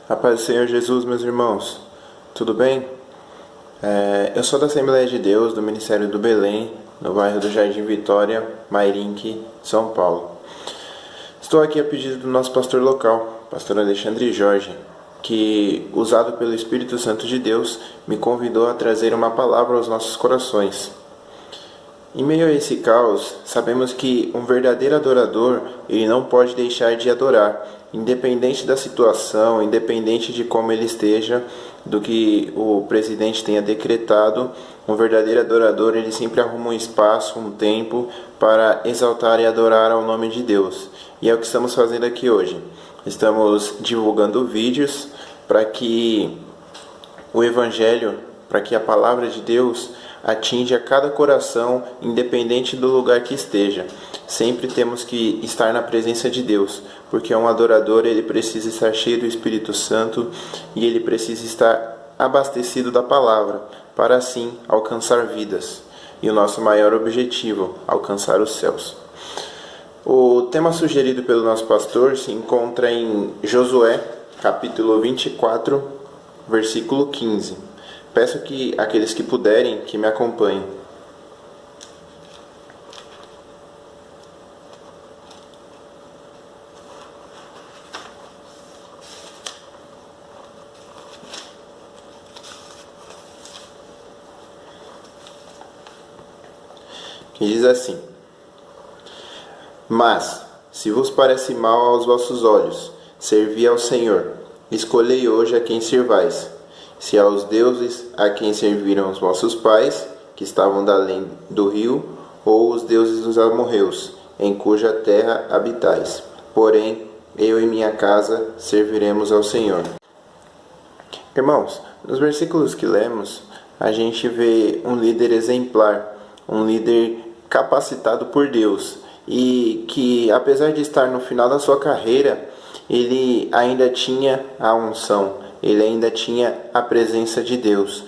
A paz do Senhor Jesus, meus irmãos, tudo bem? Eu sou da Assembleia de Deus, do Ministério do Belém, no bairro do Jardim Vitória, Mairinque, São Paulo. Estou aqui a pedido do nosso pastor local, pastor Alexandre Jorge, que, usado pelo Espírito Santo de Deus, me convidou a trazer uma palavra aos nossos corações. Em meio a esse caos, sabemos que um verdadeiro adorador, ele não pode deixar de adorar, independente da situação, independente de como ele esteja, do que o presidente tenha decretado. Um verdadeiro adorador, ele sempre arruma um espaço, um tempo para exaltar e adorar ao nome de Deus. E é o que estamos fazendo aqui hoje. Estamos divulgando vídeos para que o Evangelho, para que a palavra de Deus atinja cada coração, independente do lugar que esteja. Sempre temos que estar na presença de Deus, porque um adorador, ele precisa estar cheio do Espírito Santo e ele precisa estar abastecido da palavra, para assim alcançar vidas. E o nosso maior objetivo, alcançar os céus. O tema sugerido pelo nosso pastor se encontra em Josué, capítulo 24, versículo 15. Peço que aqueles que puderem, que me acompanhem. Que diz assim: Mas, se vos parece mal aos vossos olhos, servi ao Senhor, escolhei hoje a quem servais. Se aos deuses a quem serviram os vossos pais, que estavam da além do rio, ou os deuses dos amorreus, em cuja terra habitais. Porém, eu e minha casa serviremos ao Senhor. Irmãos, nos versículos que lemos, a gente vê um líder exemplar, um líder capacitado por Deus, e que, apesar de estar no final da sua carreira, ele ainda tinha a unção, ele ainda tinha a presença de Deus.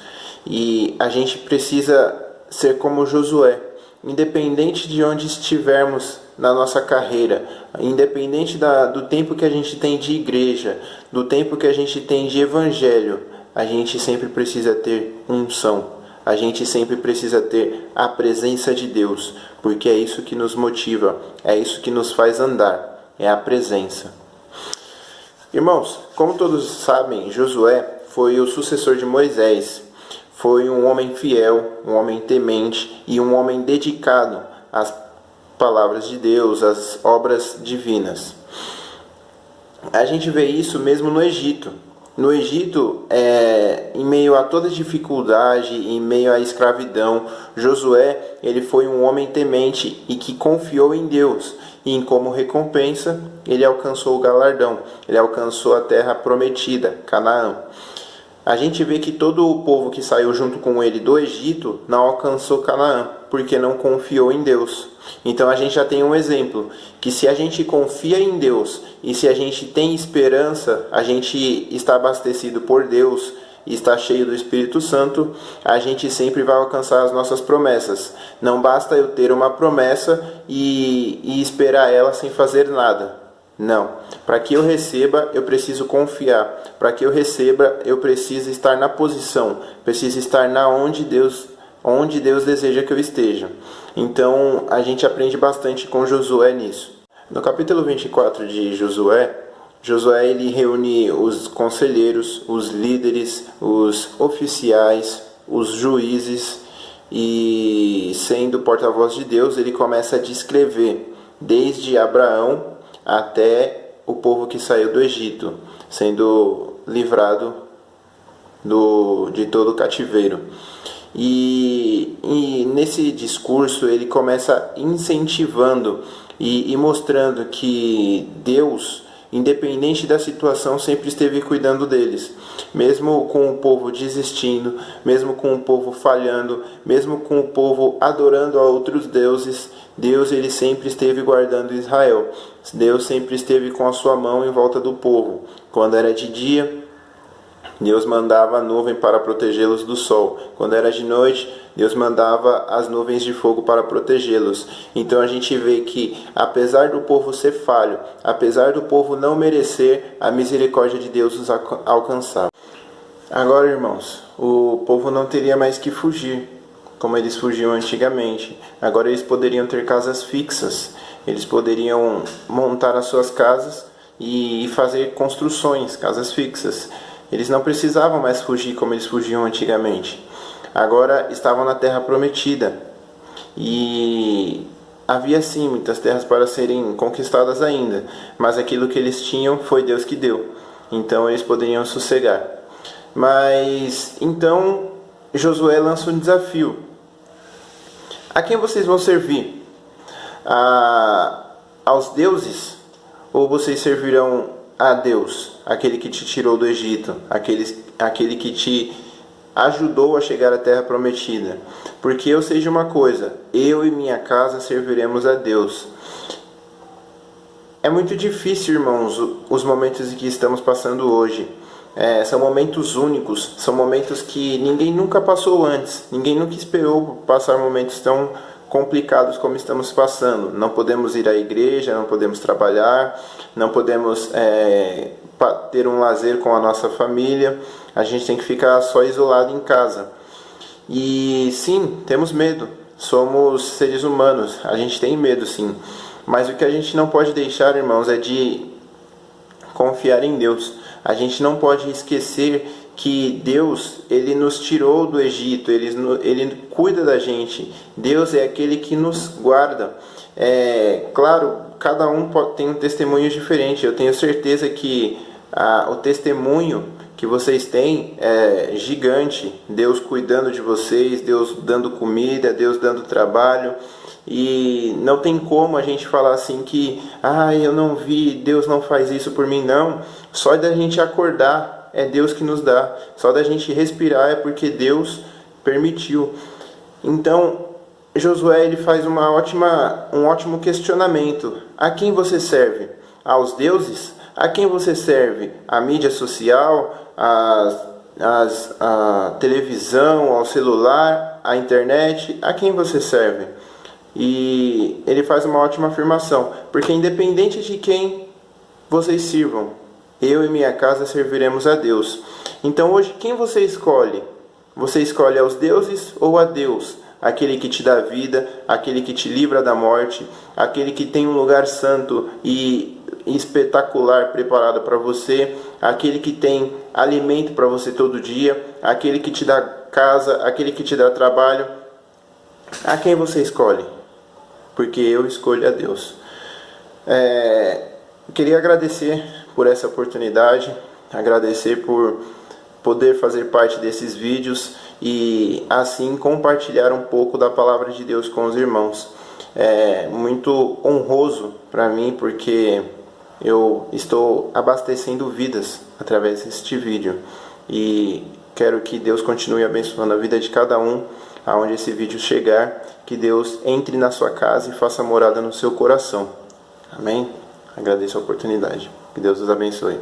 E a gente precisa ser como Josué, independente de onde estivermos na nossa carreira, independente do tempo que a gente tem de igreja, do tempo que a gente tem de evangelho, a gente sempre precisa ter unção, a gente sempre precisa ter a presença de Deus, porque é isso que nos motiva, é isso que nos faz andar, é a presença. Irmãos, como todos sabem, Josué foi o sucessor de Moisés. Foi um homem fiel, um homem temente e um homem dedicado às palavras de Deus, às obras divinas. A gente vê isso mesmo no Egito. No Egito, em meio a toda dificuldade, em meio à escravidão, Josué, ele foi um homem temente e que confiou em Deus. E como recompensa, ele alcançou o galardão, ele alcançou a terra prometida, Canaã. A gente vê que todo o povo que saiu junto com ele do Egito não alcançou Canaã, porque não confiou em Deus. Então a gente já tem um exemplo, que se a gente confia em Deus e se a gente tem esperança, a gente está abastecido por Deus e está cheio do Espírito Santo, a gente sempre vai alcançar as nossas promessas. Não basta eu ter uma promessa e esperar ela sem fazer nada. Não. Para que eu receba, eu preciso confiar. Para que eu receba, eu preciso estar na posição. Preciso estar onde Deus deseja que eu esteja. Então, a gente aprende bastante com Josué nisso. No capítulo 24 de Josué, ele reúne os conselheiros, os líderes, os oficiais, os juízes e, sendo porta-voz de Deus, ele começa a descrever desde Abraão até o povo que saiu do Egito, sendo livrado de todo o cativeiro. E nesse discurso ele começa incentivando e mostrando que Deus, independente da situação, sempre esteve cuidando deles. Mesmo com o povo desistindo, mesmo com o povo falhando, mesmo com o povo adorando a outros deuses, Deus ele sempre esteve guardando Israel. Deus sempre esteve com a sua mão em volta do povo. Quando era de dia, Deus mandava a nuvem para protegê-los do sol. Quando era de noite, Deus mandava as nuvens de fogo para protegê-los. Então a gente vê que, apesar do povo ser falho, apesar do povo não merecer, a misericórdia de Deus os alcançava. Agora, irmãos, o povo não teria mais que fugir, como eles fugiam antigamente. Agora eles poderiam ter casas fixas, eles poderiam montar as suas casas e fazer construções, casas fixas. Eles não precisavam mais fugir como eles fugiam antigamente. Agora estavam na terra prometida e havia sim muitas terras para serem conquistadas ainda, mas aquilo que eles tinham foi Deus que deu, então eles poderiam sossegar. Mas então Josué lança um desafio: a quem vocês vão servir? Aos deuses? Ou vocês servirão a Deus, aquele que te tirou do Egito, aquele que te ajudou a chegar à terra prometida? Porque eu sei de uma coisa: eu e minha casa serviremos a Deus. É muito difícil, irmãos, os momentos em que estamos passando hoje. São momentos únicos, são momentos que ninguém nunca passou antes, ninguém nunca esperou passar momentos tão complicados como estamos passando. Não podemos ir à igreja, não podemos trabalhar, não podemos ter um lazer com a nossa família, a gente tem que ficar só isolado em casa. E sim, temos medo, somos seres humanos, a gente tem medo sim, mas o que a gente não pode deixar, irmãos, é de confiar em Deus. A gente não pode esquecer que Deus, Ele nos tirou do Egito, Ele cuida da gente. Deus é aquele que nos guarda. Claro, cada um tem um testemunho diferente. Eu tenho certeza que o testemunho que vocês têm é gigante. Deus cuidando de vocês, Deus dando comida, Deus dando trabalho. E não tem como a gente falar assim que eu não vi, Deus não faz isso por mim. Não, só da gente acordar é Deus que nos dá, só da gente respirar é porque Deus permitiu. Então Josué ele faz um ótimo questionamento: a quem você serve? Aos deuses? A quem você serve? A mídia social, a televisão, ao celular, a internet? A quem você serve? E ele faz uma ótima afirmação: porque independente de quem vocês sirvam, eu e minha casa serviremos a Deus. Então hoje, quem você escolhe? Você escolhe aos deuses ou a Deus? Aquele que te dá vida, aquele que te livra da morte, aquele que tem um lugar santo e espetacular preparado para você, aquele que tem alimento para você todo dia, aquele que te dá casa, aquele que te dá trabalho. A quem você escolhe? Porque eu escolho a Deus. Queria agradecer por essa oportunidade, agradecer por poder fazer parte desses vídeos e assim compartilhar um pouco da palavra de Deus com os irmãos. É muito honroso para mim, porque eu estou abastecendo vidas através deste vídeo e quero que Deus continue abençoando a vida de cada um aonde esse vídeo chegar, que Deus entre na sua casa e faça morada no seu coração. Amém? Agradeço a oportunidade. Que Deus os abençoe.